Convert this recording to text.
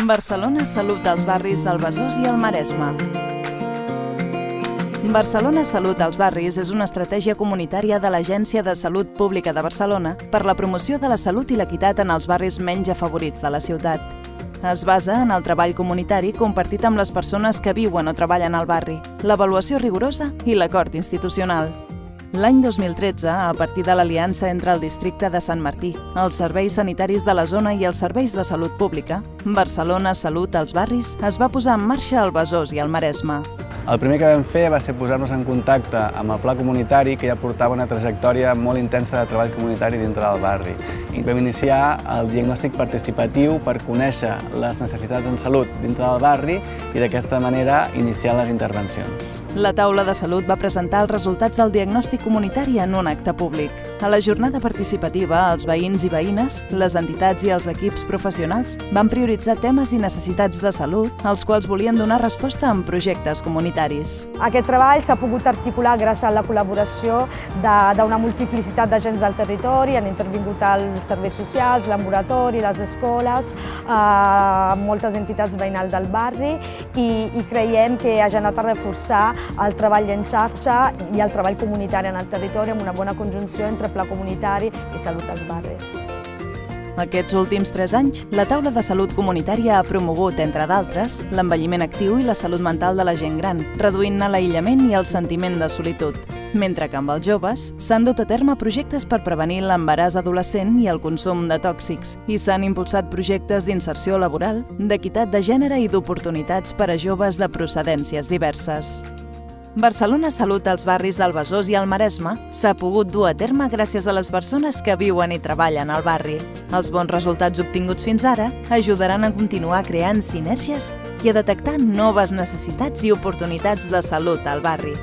Barcelona Salut als barris al Besòs i al Maresme. Barcelona Salut als barris és una estratègia comunitària de l'Agència de Salut Pública de Barcelona per la promoció de la salut i l'equitat en els barris menys afavorits de la ciutat. Es basa en el treball comunitari compartit amb les persones que viuen o treballen al barri, l'avaluació rigorosa i l'acord institucional. L'any 2013, a partir de l'aliança entre el districte de Sant Martí, els serveis sanitaris de la zona i els serveis de salut pública, Barcelona Salut als barris es va posar en marxa al Besòs i al Maresme. El primer que vam fer va ser posar-nos en contacte amb el pla comunitari, que ja portava una trajectòria molt intensa de treball comunitari dintre del barri. I vam iniciar el diagnòstic participatiu per conèixer les necessitats en salut dintre del barri i d'aquesta manera iniciar les intervencions. La taula de salut va presentar els resultats del diagnòstic comunitari en un acte públic. A la jornada participativa, els veïns i veïnes, les entitats i els equips professionals van prioritzar temes i necessitats de salut als quals volien donar resposta amb projectes comunitaris. Aquest treball s'ha pogut articular gràcies a la col·laboració d'una multiplicitat d'agents del territori. Han intervingut els serveis socials, l'ambulatori, les escoles, moltes entitats veïnals del barri i creiem que ha generat a reforçar el treball en xarxa i el treball comunitari en el territori amb una bona conjunció entre pla comunitari i salut als barris. Aquests últims 3 anys, la taula de salut comunitària ha promogut, entre d'altres, l'envelliment actiu i la salut mental de la gent gran, reduint-ne l'aïllament i el sentiment de solitud. Mentre que amb els joves s'han dut a terme projectes per prevenir l'embaràs adolescent i el consum de tòxics i s'han impulsat projectes d'inserció laboral, d'equitat de gènere i d'oportunitats per a joves de procedències diverses. Barcelona Salut als barris al Besòs i al Maresme s'ha pogut dur a terme gràcies a les persones que viuen i treballen al barri. Els bons resultats obtinguts fins ara ajudaran a continuar creant sinergies i a detectar noves necessitats i oportunitats de salut al barri.